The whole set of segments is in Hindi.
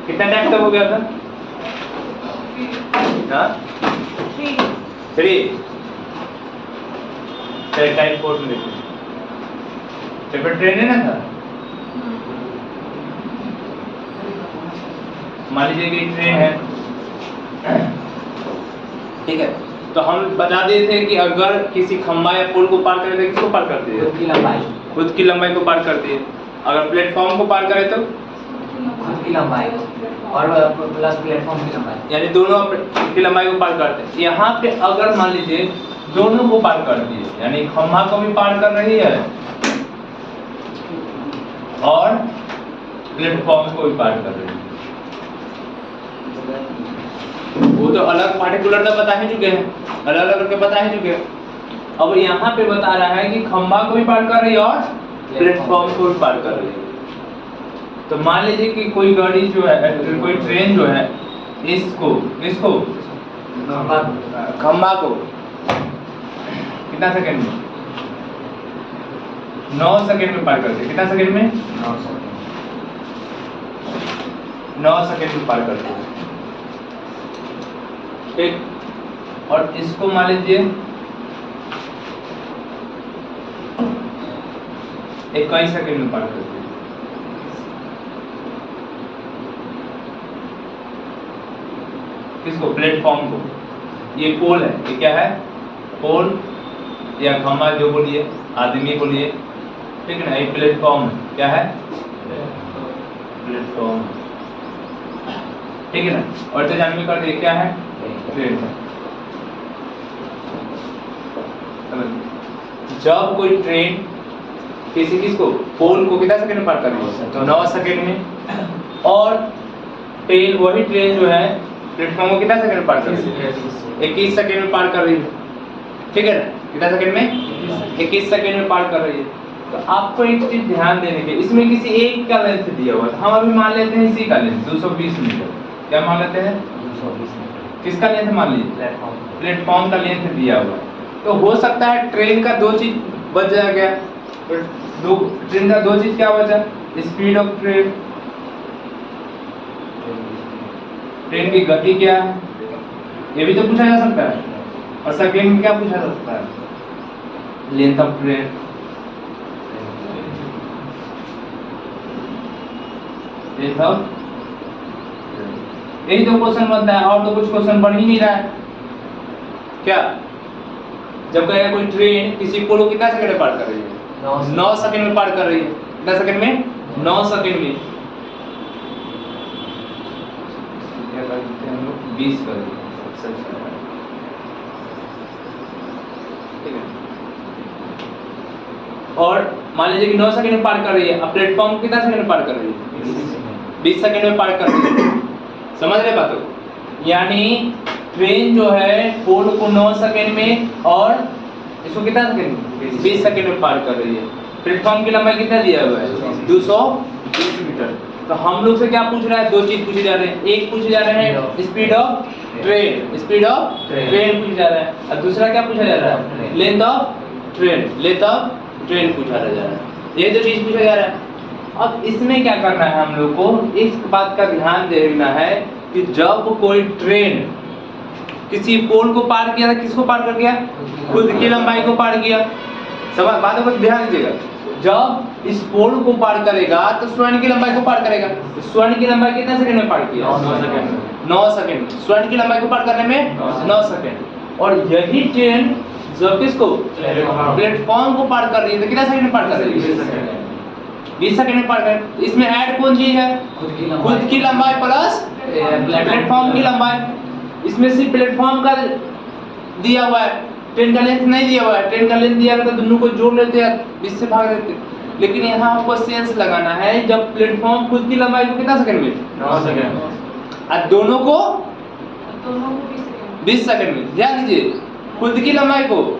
कितना टाइम तक हो गया था? 3 टाइम 4 में देखो चैप्टर ट्रेन है ना था। मान लीजिए कि ट्रेन है, ठीक है, तो हम बता दिए थे कि अगर किसी खंभा या पुल को पार करे तो किसको पार करती है? खुद की लंबाई को पार करती है। अगर प्लेटफॉर्म को पार करे तो खुद की लंबाई और प्लस प्लेटफॉर्म की लंबाई, यानी दोनों की लंबाई को पार करते हैं। यहाँ पे अगर मान लीजिए दोनों को पार करती है, यानी खंभा को भी पार कर रही है और प्लेटफॉर्म को भी पार कर रही है, वो तो अलग पार्टिकुलर तो बता ही चुके हैं, अलग अलग करके बता ही चुके हैं। अब यहाँ पे बता रहा है कि खंभा को भी पार कर रही है और प्लेटफॉर्म को भी पार कर रही है। तो मान लीजिए कि कोई गाड़ी जो है, कोई ट्रेन जो है इसको खंभा को कितना सेकंड में? 9 सेकंड में पार करती है। कितना सेकंड में? 9 सेकंड में पार करती है, ठीक। और इसको मान लीजिए 21 सेकंड में पार करती है। किसको? प्लेटफॉर्म को। ये पोल है, ये क्या है? पोल या खंभा जो बोलिए, आदमी बोलिए, ठीक है ना। ये प्लेटफॉर्म क्या है? प्लेटफॉर्म, ठीक है ना। और तो जानवी कर क्या है? ट्रेन। जब कोई ट्रेन किसको पोल को कितना सेकंड में पार कर रही है? तो 9 सेकंड में। और ट्रेन, वही ट्रेन जो है प्लेटफॉर्म को कितना सेकंड में पार कर रही है? 21 सेकंड में पार कर रही है, ठीक है ना। कितना सेकंड में? 21 सेकंड में पार कर रही है। तो आपको एक चीज ध्यान देने की, इसमें किसी एक का लेंथ दिया हुआ है, हम अभी मान लेते हैं इसी का लेंथ 220 मीटर। क्या मान लेते हैं? 220 मीटर। किसका लेंथ मान लीजिए? प्लेटफॉर्म का लेंथ दिया हुआ है। तो हो सकता है ट्रेन का दो चीज बच जाएगा। तो ट्रेन का दो चीज क्या बचा? स्पीड ऑफ ट्रेन, ट्रेन की गति क्या है, ये भी तो पूछा जा सकता है। और सेकंड में क्या पूछा जा सकता है? Length of train. Length of, यही तो क्वेश्चन बनता है, और तो कुछ क्वेश्चन बन ही नहीं रहा है। क्या? जब कहेगा कोई ट्रेन किसी पोल को कितना सेकंड में पार कर रही है? 9 सेकंड में पार कर रही है। कितना सेकंड में? 9 सेकंड में। 20 कर रही है, ठीक है। और मान लीजिए कि 9 सेकंड में पार कर रही है, अब प्लेटफॉर्म कितना सेकंड में पार कर रही है? 20 सेकंड में पार कर रही है। समझ रहे बात को? यानी ट्रेन जो है पोल को 9 सेकंड में और इसको कितना सेकंड? 20 सेकंड में पार कर रही है। प्लेटफॉर्म की लंबाई कितना दिया हुआ है? 220 मीटर। तो हम लोग से क्या पूछ रहा है? दो चीज पूछे जा रहे हैं। एक पूछे जा रहे हैं speed of train, speed of train पूछा जा रहा है, और दूसरा क्या पूछा जा रहा है? Length of train, length of train पूछा जा रहा है। ये दो चीज पूछा जा रहा है। अब इसमें क्या करना है हम लोग को? इस बात का ध्यान देना है कि जब कोई ट्रेन किसी पोल को पार किया था, किसको पार कर गया? खुद की लंबाई को पार किया। समझ बातों को ध्यान दीजिएगा। जब इस पोल को पार करेगा तो स्वर्ण की लंबाई को पार करेगा। स्वर्ण की लंबाई कितने सेकंड में पार किया? 9 सेकंड। 9 सेकंड। स्वर्ण की लंबाई को पार करने में 9 सेकंड। और यही ट्रेन जब किसको? प्लेटफॉर्म को पार कर रही है तो कितना सेकंड में पार कर रही है? 20 सेकंड में पार कर। इसमें ऐड कौन चीज है? खुद की लंबाई प्लस प्लेटफॉर्म की लंबाई। इसमें सिर्फ प्लेटफॉर्म का दिया हुआ है, ट्रेन का लेंथ नहीं दिया हुआ है। ट्रेन का लेंथ दिया रहता तो दोनों को जोड़ लेते हैं, 20 से भाग देते। लेकिन यहाँ आपको सेंस लगाना है, जब प्लेटफॉर्म खुद की लंबाई को कितना सेकंड में? 9 सेकंड। और दोनों को 20 सेकंड में। ध्यान दीजिए, खुद की लंबाई को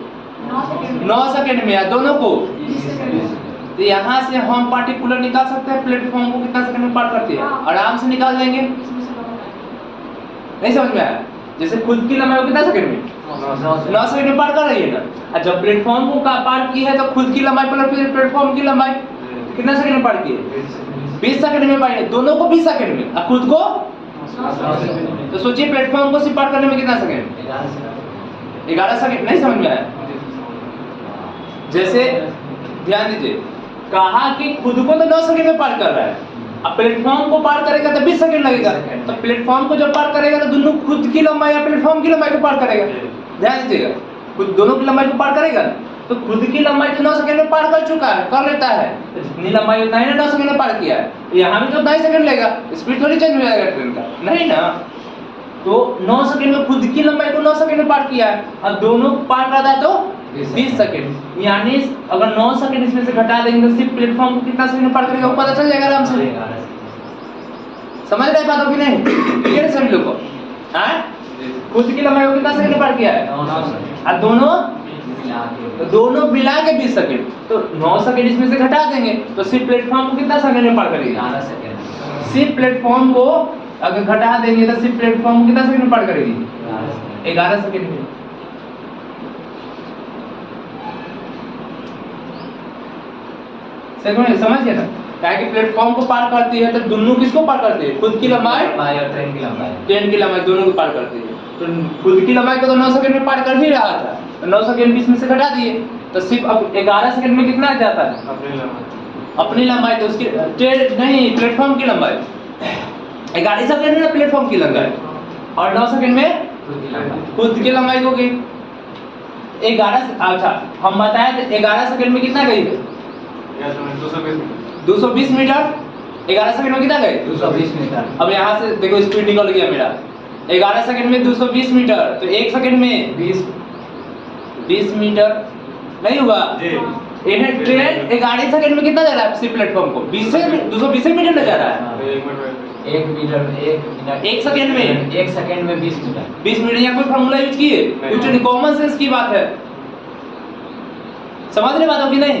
9 सेकंड में, या दोनों को। तो यहाँ से हम पार्टिकुलर निकाल सकते हैं प्लेटफॉर्म को कितना सेकंड में पार करती है, आराम से निकाल देंगे। नहीं समझ में आया? जैसे खुद की लंबाई को कितना सेकंड में? 9 सेकंड में पार कर रही है ना। और जब प्लेटफॉर्म को पार की है तो खुद की लंबाई प्लस प्लेटफॉर्म की लंबाई कितना सेकंड में पार की है? 20 सेकंड में पाएंगे, दोनों को 20 सेकंड में और खुद को। तो सोचिए प्लेटफॉर्म को सिर्फ पार करने में कितना सेकंड? 11 सेकंड। नहीं समझ में आया? जैसे ध्यान दीजिए, कहा कि खुद को तो 9 सेकंड में पार कर रहा है, अब प्लेटफॉर्म को पार करेगा तो 20 सेकंड लगेगा। तो प्लेटफॉर्म को जब पार करेगा तो दोनों खुद की लंबाई या प्लेटफॉर्म की लंबाई को पार करेगा। ध्यान दीजिएगा, खुद दोनों की लंबाई को पार करेगा, तो खुद की लंबाई तो 9 सेकंड में पार कर चुका है, कर लेता है, तो जितनी लंबाई उतना ही 9 सेकंड में पार किया है। यहाँ भी तो 2.5 सेकंड लेगा, स्पीड थोड़ी चेंज हो जाएगा ट्रेन का, नहीं ना। तो 9 सेकंड में खुद की लंबाई को 9 सेकंड में पार किया है, और दोनों पार करता है तो 20 सेकंड। यानी अगर 9 सेकंड इसमें से घटा देंगे तो सिर्फ प्लेटफॉर्म को कितना सेकंड में पार करेगा वो पता चल जाएगा आराम से। समझ रहे बात हो कि नहीं? क्लियर सभी लोग को? हाँ, खुद की लंबाई को कितना सेकंड में पार किया है, और दोनों मिला के 20 सेकंड। तो 9 सेकंड इसमें से घटा देंगे तो सिर्फ प्लेटफॉर्म को कितना सेकंड में पार करेगा? 11 सेकंड। सिर्फ प्लेटफॉर्म को अगर घटा देंगे तो सिर्फ प्लेटफॉर्म को कितना सेकंड में पार करेगी? 11 सेकंड में। समझ गया ना? क्या कि प्लेटफॉर्म को पार करती है तो दोनों किसको पार करती है? खुद की लंबाई और ट्रेन की लंबाई, ट्रेन की लंबाई दोनों को पार करती है। तो खुद की लंबाई को तो 9 सेकंड में पार कर ही रहा था, तो 9 सेकंड 20 में से घटा दिए तो सिर्फ अब 11 सेकंड में कितना जाता है? अपनी लंबाई। तो उसकी ट्रेन नहीं, प्लेटफॉर्म की लंबाई 11 सेकंड में प्लेटफॉर्म की लंबाई, और 9 सेकंड में खुद की लंबाई होगी 11। अच्छा हम बताए थे 11 सेकंड में कितना गई है? 220 मीटर। 11 सेकंड में कितना गए? 220 मीटर। अब यहाँ से देखो स्पीड निकल गया मेरा, 11 सेकंड में 220 मीटर, तो 1 सेकंड में 20 मीटर नहीं हुआ? ट्रेन 11 सेकंड में कितना जा रहा है सिर्फ प्लेटफॉर्म को? 220 मीटर ले जा रहा है। 1 मीटर 1 सेकंड में, 1 सेकंड में 20 मीटर। 20 मीटर यहाँ कोई फार्मूला यूज किए? कुछ नहीं, कॉमन सेंस की बात है। समझ रहे बात हो कि नहीं?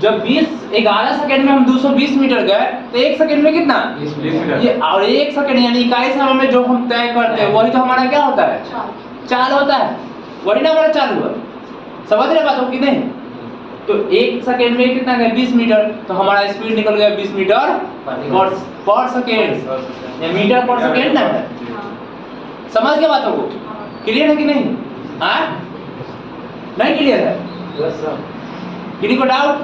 जब 11 सेकंड में हम 220 मीटर गए तो 1 सेकंड में कितना? 20 मीटर। ये और 1 सेकंड यानी इकाई समय में जो हम तय करते हैं वही तो हमारा क्या होता है? चाल होता है, वही ना हमारा चाल हुआ। समझ रहे बात हो कि नहीं? तो 1 सेकंड में कितना गया? 20 मीटर। तो हमारा स्पीड निकल गया 20 मीटर पर सेकंड, या मीटर पर सेकंड ना। समझ गए बातों को? क्लियर है कि नहीं? हाँ नहीं क्लियर है? किसी को डाउट?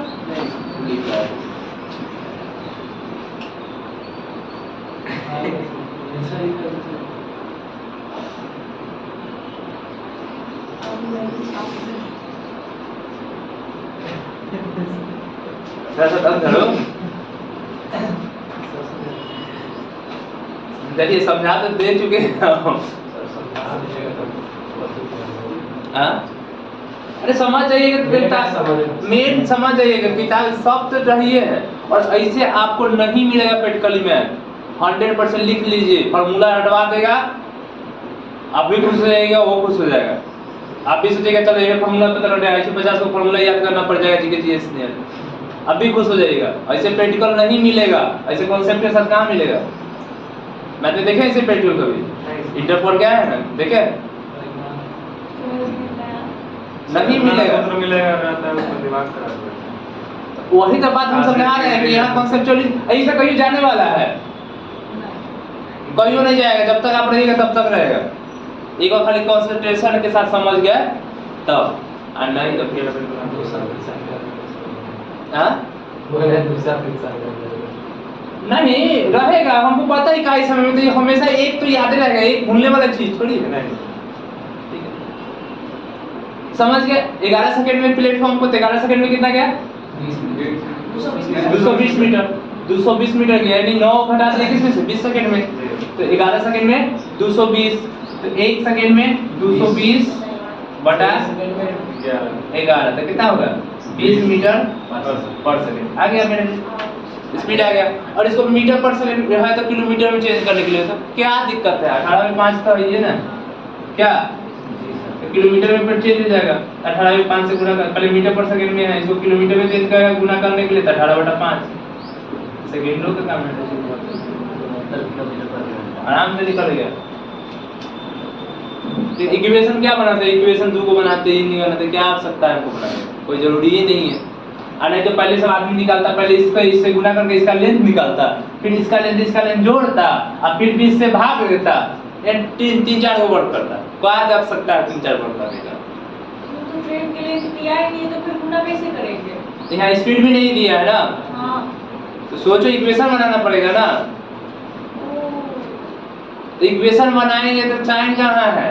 चलिए समझा तो दे चुके हैं। अरे समझ जाइएगा, मेन समझ जाइएगा, किताब सब तो चाहिए है, और ऐसे आपको नहीं मिलेगा प्रैक्टिकली में। 100% लिख लीजिए, फार्मूला हटवा देगा, आप भी खुश हो जाएगा, वो खुश हो जाएगा। आप भी सोचेगा चलो ये फार्मूला पता लग गया, 150 को फार्मूला याद करना पड़ जाएगा जीके जीएस में, अब भी खुश हो जाएगा। ऐसे प्रैक्टिकल नहीं मिलेगा, ऐसे कॉन्सेप्ट के साथ कहाँ मिलेगा? मैं तो देखे ऐसे प्रैक्टिकल कभी इंटर पर गया है ना, देखे नहीं मिलेगा, वही तो बात हम समझा रहे हैं कि यहाँ कॉन्सेप्चुअली ऐसा कहीं जाने वाला है, कहीं नहीं जाएगा। जब तक आप रहिएगा तब तक रहेगा। एक बार खाली कंसंट्रेशन के साथ समझ गए तब, और नहीं तो फिर नहीं रहेगा। हमको पता ही काई समय में तो हमेशा एक तो याद रहेगा, एक भूलने वाला चीज थोड़ी है। समझ गए? 11 सेकंड में प्लेटफॉर्म को 11 सेकंड में कितना गया? 220 मीटर। 220 मीटर गया, यानी 9 घटा दिया किसमें से? 20 सेकंड में। तो 11 सेकंड में 220, तो 1 सेकंड में 220 बटा 11, तो कितना होगा? 20 मीटर पर सेकंड। आ गया मेरे स्पीड आ गया। और इसको मीटर पर सेकंड है तो किलोमीटर में चेंज करने के लिए तो क्या दिक्कत है? 18 में 5 तो है ना, क्या किलोमीटर में चेंज हो जाएगा। 18 में 5 से गुणा कर, पहले मीटर पर सेकंड में है, इसको किलोमीटर में चेंज करेगा गुना करने के लिए, तो 18/5 सेकंडों का काम है, आराम से निकल गया। तो इक्वेशन क्या बनाते हैं? इक्वेशन 2 को बनाते ही नहीं बनाते, क्या आवश्यकता है हमको बनाने, कोई जरूरी ही नहीं है। और नहीं तो पहले सब आदमी निकालता, पहले इसका इससे गुना करके इसका लेंथ निकालता, फिर इसका लेंथ जोड़ता और फिर बीच से भाग देता, ये 3-4 को वर्क करता। कहा जा सकता है 3-4 वर्क करेगा। तो ट्रेन के लिए दिया ही नहीं, तो फिर गुना कैसे करेंगे? यहाँ स्पीड भी नहीं दिया है ना, हाँ। तो सोचो इक्वेशन बनाना पड़ेगा ना। तो इक्वेशन बनाएंगे तो टाइम कहाँ है?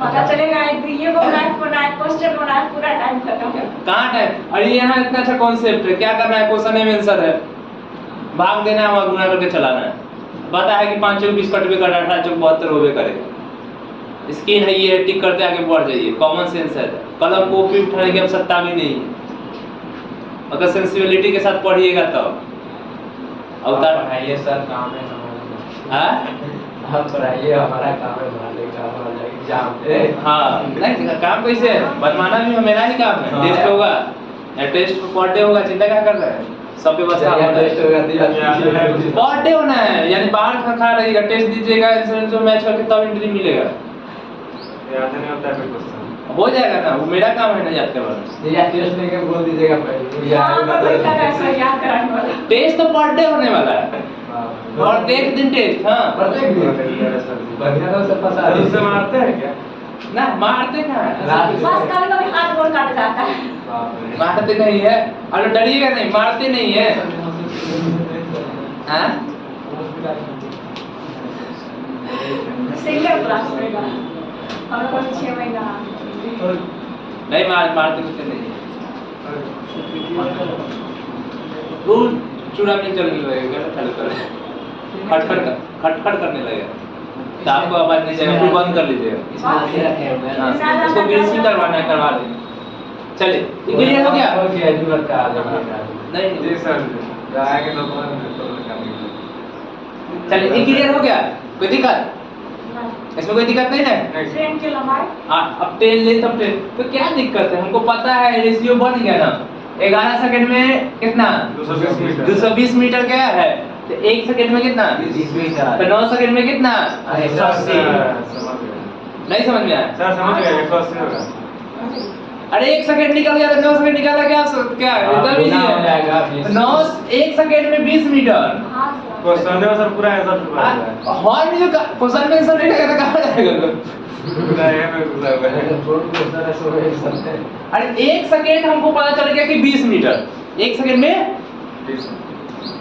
पता चलेगा एक ये बनाए क्वेश्चन बनाए पूरा टाइम खत्म है। कहाँ टाइम? अरे यहाँ इतना अच्छा कॉन्सेप्ट है, क्या करना है, क्वेश्चन है आंसर है, भाग देना है और गुना करके चलाना है। पता है कि 5 चौक 20 कटवे कर 18 चौक 72 होवे करेगा। स्किन है ये, टिक करते आगे बढ़ जाइए, कॉमन सेंस है। कलम को भी उठाने की आवश्यकता भी नहीं है, अगर सेंसिबिलिटी के साथ पढ़िएगा तब। अवतार पढ़ाइए सर, काम है हमारा। हाँ आप पढ़ाइए, हमारा काम है बनाने का, हमारा एग्जाम। हाँ, नहीं काम कैसे है, बनवाना भी मेरा ही काम है। टेस्ट होगा या टेस्ट पर डे होगा, चिंता क्या कर रहे हैं, सब व्यवस्था होना है। टेस्ट होगा दिया पर डे होना है, यानी बाहर खा रहिएगा, टेस्ट दीजिएगा, जो मैच करके तब एंट्री मिलेगा। याद नहीं होता है फिर क्वेश्चन हो जाएगा ना, वो मेरा काम है ना याद करवाना। या टेस्ट लेके बोल दीजिएगा पहले। हाँ, पर वही तरह से याद कराने वाला। टेस्ट तो पर डे होने वाला है, और एक दिन टेस्ट। हाँ प्रत्येक दिन बढ़िया तो सब पता उससे मारते हैं क्या? ना, मारते कहाँ है, बस कभी हाथ गोड़ काट जाता है। मारते नहीं है। अरे डरिएगा नहीं, मारते नहीं है। हाँ सिंगल क्लास में का हम लोग 6 महीना नहीं मारते कुछ नहीं है। वो चूड़ा में चलने लगेगा, खटखट करने लगेगा, तो आपको आवाज नहीं जाएगा, फिर बंद कर लीजिएगा। हाँ, उसको ग्रीसिंग करवाना है, करवा देंगे। चलिए क्लियर हो गया? नहीं जी सर, जाएंगे दुकान में तो निकालेंगे। चलिए क्लियर हो गया? कोई दिक्कत इसमें? कोई दिक्कत नहीं है। ट्रेन की लंबाई अब 10 ले तब 10, तो क्या दिक्कत है, हमको पता है रेशियो बन गया ना। 11 सेकंड में कितना? 220 मीटर। 220 मीटर क्या है, तो 1 सेकंड में कितना? 20 मीटर। तो 9 सेकंड में कितना? अरे 180। समझ गए नहीं समझ में आया? सर, समझ गए 180 होगा। अरे 1 सेकंड निकल गया तो 9 सेकंड निकाला, क्या एकदम इजी है। 9 1 सेकंड में 20 मीटर। हाँ सर। क्वेश्चन देखो सर, पूरा आंसर छुपा हुआ है। हाँ नहीं, जो क्वेश्चन में आंसर नहीं लगा तो कहाँ जाएगा? पूरा ये में घुसा हुआ है। अरे 1 सेकंड हमको पता चल गया कि 20 मीटर, 1 सेकंड में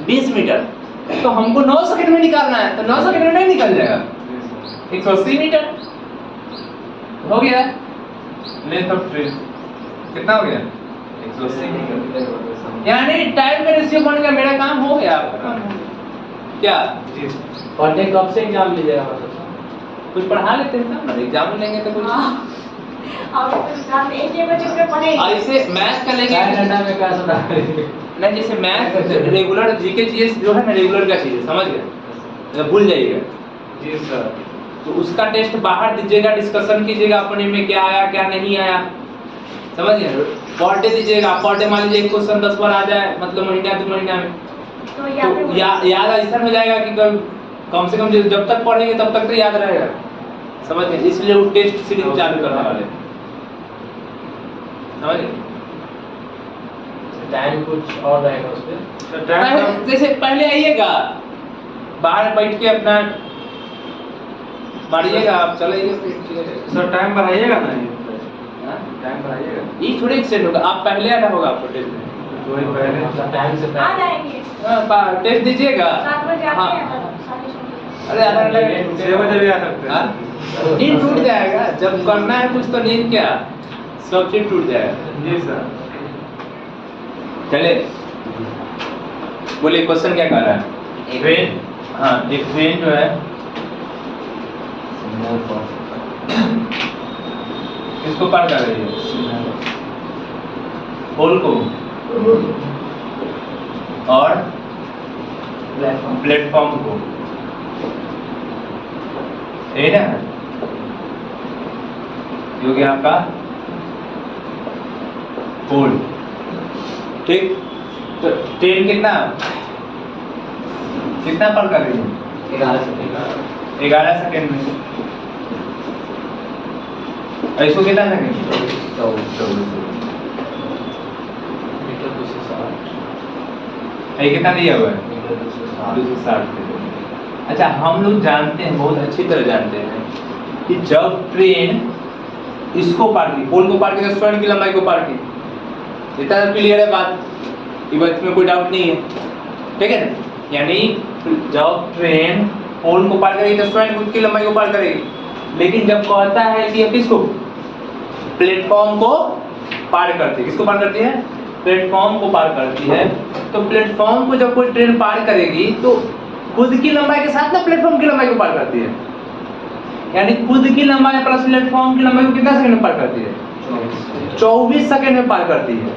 20 मीटर, तो हमको 9 सेकंड में निकालना है, तो 9 सेकंड में नहीं निकल जाएगा। 180 मीटर हो गया लेंथ ऑफ ट्रेन, कितना हो गया? 180 मीटर। यानी टाइम का रेशियो बन गया, मेरा काम हो गया, आपका काम हो गया। क्या पर डे कब से एग्जाम लीजिएगा? कुछ पढ़ा लेते हैं ना, एग्जाम लेंगे तो कुछ अब तो एग्जाम एक बजे के पढ़े ऐसे मैथ का लेंगे में क्या सुना नहीं, जैसे मैथ रेगुलर जीके जीएस जो है ना, रेगुलर का चीज है, समझ गए, भूल जाइएगा। जी सर। तो उसका टेस्ट बाहर दीजिएगा, डिस्कशन कीजिएगा अपने में, क्या आया क्या नहीं आया, समझ गए। पर डे दीजिएगा, पर डे मान लीजिए एक क्वेश्चन 10 बार आ जाए, मतलब महीना 2 महीना में, तो तो याद ऐसा हो जाएगा कि कम से कम जब तक पढ़ेंगे तब तक तो याद रहेगा, समझ गए। इसलिए वो टेस्ट सीरीज चालू करने वाले, समझ गए। टाइम कुछ और रहेगा उस पे? जैसे पहले आइएगा, बाहर बैठ के अपना मारिएगा, आप चलाइए सर, टाइम बढ़ाइएगा ना, हाँ? टाइम बढ़ाइएगा। ये थोड़ी एक्सटेंड होगा, आप पहले आना होगा आपको टेस्ट में। थोड़ी पहले टाइम से आ जाएंगे। हाँ, टेस्ट दीजिएगा। 7 बजे आते हाँ। हैं तो 6:30। अरे आधा घंटा 6 बजे भी आ सकते हाँ? हैं। नींद टूट जाएगा, जब करना है कुछ तो नींद क्या, सब चीज टूट जाएगा। जी सर। चले बोलिए, क्वेश्चन क्या कर रहा है? ट्रेन, हाँ एक ट्रेन जो है किसको पार कर रही है? पोल को और प्लेटफॉर्म को, यही ना जो कि आपका पोल, ठीक। तो ट्रेन कितना पार कर रही है? 11 सेकेंड में। ऐसो कितना सेकेंड? 14। ये कितना दिया हुआ है? 260। अच्छा, हम लोग जानते हैं, बहुत अच्छी तरह जानते हैं कि जब ट्रेन इसको पार की, पोल को पार की, तो स्वर्ण की लंबाई को पार की। इतना क्लियर है बात, ये बात में कोई डाउट नहीं है, ठीक है ना? यानी जब ट्रेन पोल को पार करेगी तो स्वर्ण की लंबाई को पार करेगी। लेकिन जब कहता है कि किसको, प्लेटफॉर्म को पार करती है, किसको पार करती है? प्लेटफॉर्म को पार करती है। तो प्लेटफॉर्म को जब कोई ट्रेन पार करेगी तो खुद की लंबाई के साथ ना प्लेटफॉर्म की लंबाई को पार करती है। यानी खुद की लंबाई प्लस प्लेटफॉर्म की लंबाई को कितना सेकंड में पार करती है? 24 सेकंड में पार करती है।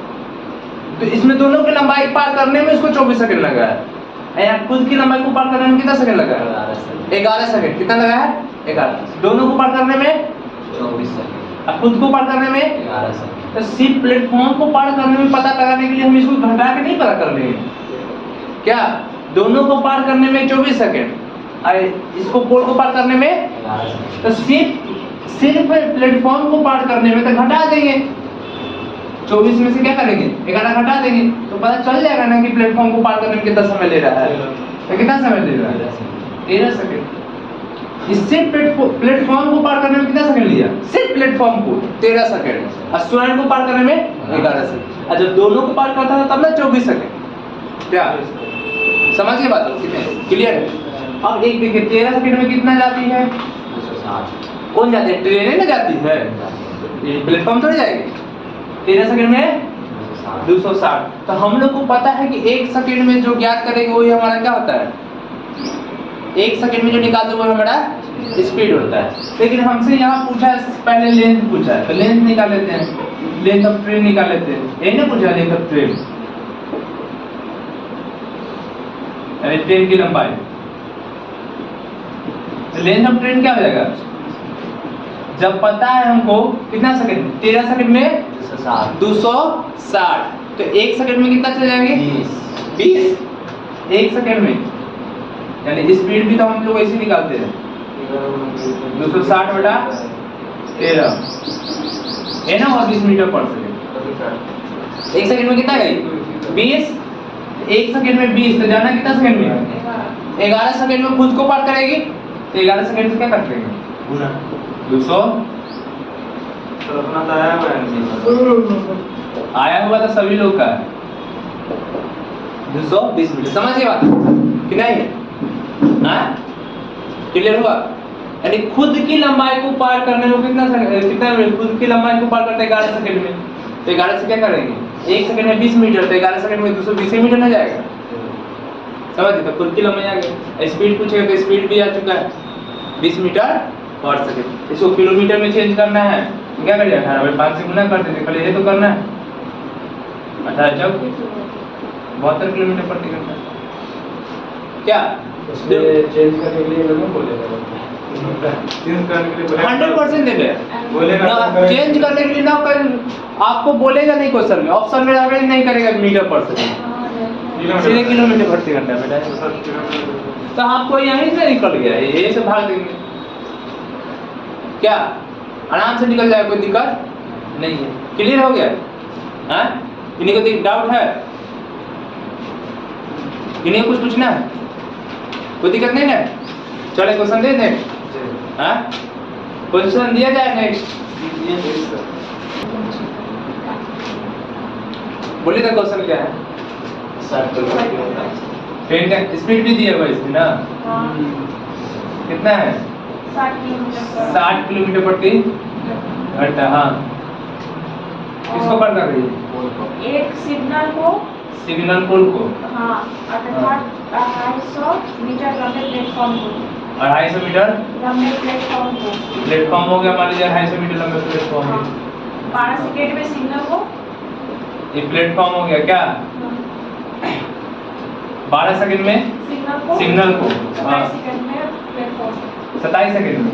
तो इसमें दोनों की लंबाई पार करने में इसको 24 सेकंड लगा है। यहाँ खुद की लंबाई को पार करने में कितना सेकंड लगा है? 11 सेकंड। कितना लगा है? 11। दोनों को पार करने में 24 सेकंड। अब खुद को पार करने में 11 सेकंड। तो सिर्फ प्लेटफॉर्म को पार करने में पता लगाने के लिए हम इसको घटा के नहीं पता कर रहे हैं क्या? दोनों को पार करने में 24 सेकंड, इसको पोल को पार करने में 11 सेकंड। तो सिर्फ प्लेटफॉर्म को पार करने में तो घटा देंगे, 24 में से क्या करेंगे? 11 घटा देंगे, तो पता चल जाएगा ना कि प्लेटफॉर्म को पार करने में कितना समय ले रहा है। तो कितना समय ले रहा है? 13 सेकंड। इससे प्लेटफॉर्म को पार करने में कितना सेकंड लिया? सिर्फ प्लेटफॉर्म को 13 सेकंड, और स्वर्ण को पार करने में 11 सेकंड। और जब दोनों को पार करता था तब ना 24 सेकंड। क्या समझ के बात? कितने क्लियर है? अब एक देखिए, 13 सेकंड में कितना जाती है? 260। कौन जाती है? ट्रेनें ना जाती है, ये प्लेटफॉर्म थोड़ी जाएगी। 13 सेकंड में 260। तो हम लोग को पता है कि 1 सेकंड में जो ज्ञात करेंगे वही हमारा क्या होता है? 1 सेकंड में जो निकालते हैं वो हमारा स्पीड होता है। लेकिन हमसे यहाँ पूछा है, पहले लेंथ पूछा है, तो लेंथ निकाल लेते हैं, लेंथ ऑफ ट्रेन निकाल लेते हैं। यही ना पूछा, लेंथ ऑफ ट्रेन यानी ट्रेन की लंबाई। लेंथ ऑफ ट्रेन क्या हो जाएगा? जब पता है हमको कितना सेकंड, 13 सेकंड में 260, तो 1 सेकंड में कितना चल जाएंगे? 20। 1 सेकंड में, यानी स्पीड भी तो हम लोग ऐसे निकालते हैं, 260 बटा 13 है ना, और 20 मीटर पर सेकंड। 1 सेकंड में कितना गई? 20। 1 सेकंड में 20, तो जाना कितना सेकंड में? 11 सेकंड में खुद को पार करेगी, तो 11 सेकंड से क्या कर लेंगे? 200। आया हुआ था सभी लोग का 220 मीटर। समझिए बात कि नहीं? क्लियर हुआ? यानी खुद की लंबाई को पार करने में कितना खुद की लंबाई को पार करते हैं 11 सेकंड में, तो 11 से क्या करेंगे? 1 सेकंड में 20 मीटर, तो 11 सेकंड में 220 मीटर ना जाएगा। समझिए, तो खुद की लंबाई आ गई। स्पीड पूछेगा तो स्पीड भी आ चुका है, 20 मीटर पर सेकंड। इसको किलोमीटर में चेंज करना है तो क्या करिए? 18/5 से गुना कर देते, पहले ये तो करना है। 18 जब 72 किलोमीटर प्रति घंटा। क्या चेंज करने के लिए लोग बोलेगा, चेंज करने के लिए 100% देंगे बोलेगा ना, चेंज करने के लिए ना कर, आपको बोलेगा नहीं क्वेश्चन में, ऑप्शन में अगर नहीं करेगा मीटर पर सेकंड, सीधे किलोमीटर प्रति घंटा बेटा। तो आपको यहीं से निकल गया, यही से भाग देंगे, क्या आराम से निकल जाएगा, कोई दिक्कत नहीं है। क्लियर हो गया? हाँ, इन्हीं को डाउट है? इन्हीं को कुछ पूछना है? कोई दिक्कत नहीं ना? चले क्वेश्चन दे दें। हाँ, क्वेश्चन दिया जाए नेक्स्ट। बोलिए तो क्वेश्चन क्या है? ट्रेन का स्पीड भी दिया हुआ इसमें ना, कितना है? 60 किलोमीटर प्रति घंटा। हाँ, किसको पार कर रही है? एक सिग्नल को, सिग्नल पोल को। हाँ, अर्थात 250 मीटर लंबे प्लेटफॉर्म को, 250 मीटर लंबे प्लेटफॉर्म को। प्लेटफॉर्म हो गया, मान लीजिए 250 मीटर लंबे प्लेटफॉर्म है। 12 सेकेंड में सिग्नल को, ये प्लेटफॉर्म हो गया क्या? 12 सेकंड में सिग्नल को, 27 सेकेंड में प्लेटफॉर्म, 27 सेकंड में,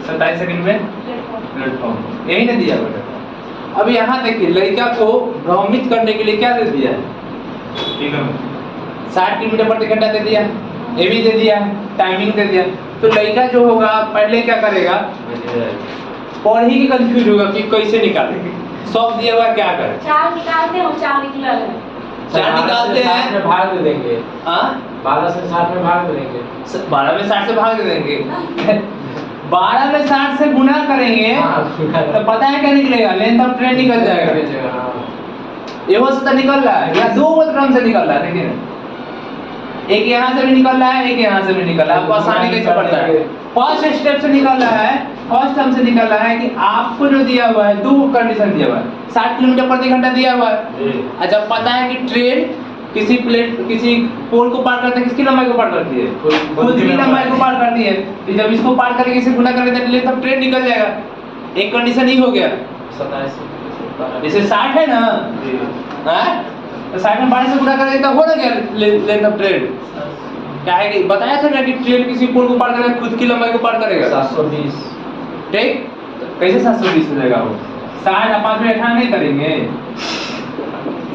27 सेकंड में प्लेटफॉर्म। यही ना दिया हुआ था। अब यहाँ देखिए, लड़का को भ्रमित करने के लिए क्या दे दिया है? 60 किलोमीटर प्रति घंटा दे दिया, ये भी दे दिया, टाइमिंग दे दिया। तो लड़का जो होगा पहले क्या करेगा? पढ़ ही के कंफ्यूज होगा कि कैसे निकालेंगे। सब दिया हुआ क्या करे? चार निकालते हो, चार निकला है। चार निकालते हैं में भाग दे देंगे, हाँ 12 से 60 में भाग दे देंगे। 12 में 60 से भाग दे देंगे 12 में 60 से गुना करेंगे तो पता है क्या निकलेगा, लेंथ ऑफ ट्रेन निकल जाएगा। ये हो सकता निकल रहा है या दो क्रम से निकल रहा है, देखिए एक यहाँ से भी निकल रहा है, एक यहाँ से भी निकल रहा है। आपको आसानी कैसे पड़ता है, फर्स्ट स्टेप से निकल रहा है, फर्स्ट टर्म से निकल रहा है कि आपको जो दिया हुआ है, दो कंडीशन दिया हुआ है, 60 किलोमीटर प्रति घंटा दिया हुआ है। अच्छा पता है कि ट्रेन किसी पोल को पार करते किसकी लंबाई को पार करती है, खुद की लंबाई को पार करती है। तो जब इसको पार करके इसे गुना करेंगे तो लेंथ ऑफ ट्रेन निकल जाएगा। एक कंडीशन ही हो गया, 27 जैसे 60 है ना, हाँ तो 60 में 12 से गुना करेंगे तो हो ना गया लेंथ ऑफ ट्रेन। क्या है कि बताया था ना कि ट्रेन किसी पोल को पार करेगा, खुद की लंबाई को पार करेगा 720। ठीक, तो कैसे 720 हो जाएगा वो, 60 और 5 में 18 नहीं करेंगे,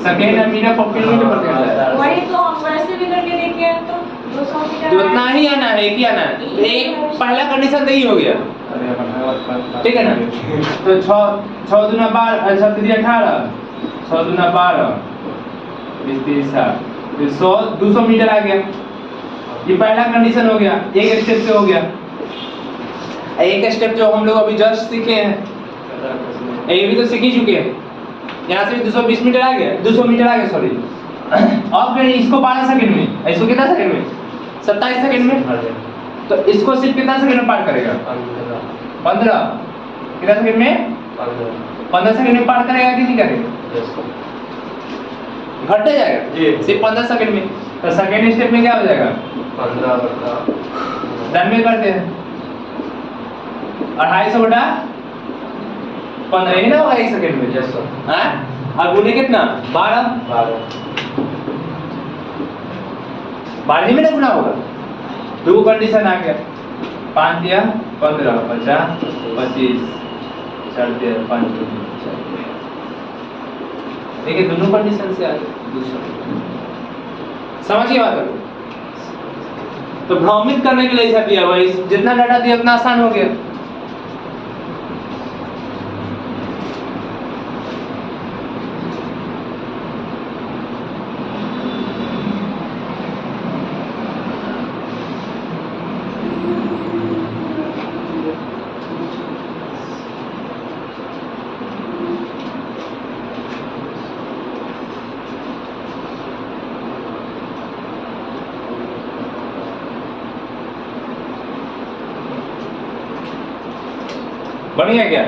सेकेंड मीटर पर किलोमीटर पर घंटा। वही तो हम वैसे भी करके देखे हैं तो 200 मीटर तो उतना ही आना है, एक ही आना है। एक पहला कंडीशन तो ही हो गया, ठीक है ना। तो 6 दूना 12, 6 3 18, 6 दूना 12, 20 30 60, फिर 100 200 मीटर आ गया। ये पहला कंडीशन हो गया, एक स्टेप से हो गया। एक स्टेप जो हम लोग अभी जस्ट सीखे हैं, ये भी तो सीख ही चुके हैं। यहाँ से 220 मीटर आ गया, 200 मीटर आ गया सॉरी। अब फिर इसको 12 सेकंड में, इसको कितना सेकंड में, 27 सेकंड में। तो इसको सिर्फ कितना सेकंड में पार करेगा, 15 कितना सेकंड में, 15 सेकंड में पार करेगा कि नहीं करेगा, घटते जाएगा सिर्फ 15 सेकंड में। तो सेकंड स्टेप में क्या हो जाएगा, 15 डन में करते हैं 250 बटा 15 ही ना होगा एक सेकंड में। Yes sir. हाँ और गुने कितना 12 12 में ना गुना होगा। दो कंडीशन आ गया, 5 दिया 15 50 25 4 दिया 5 देखिए दोनों कंडीशन से आ गया दूसरा। समझिए बात को, तो भ्रमित करने के लिए ऐसा दिया हुआ, जितना डाटा दिया उतना आसान हो गया। बढ़िया क्या?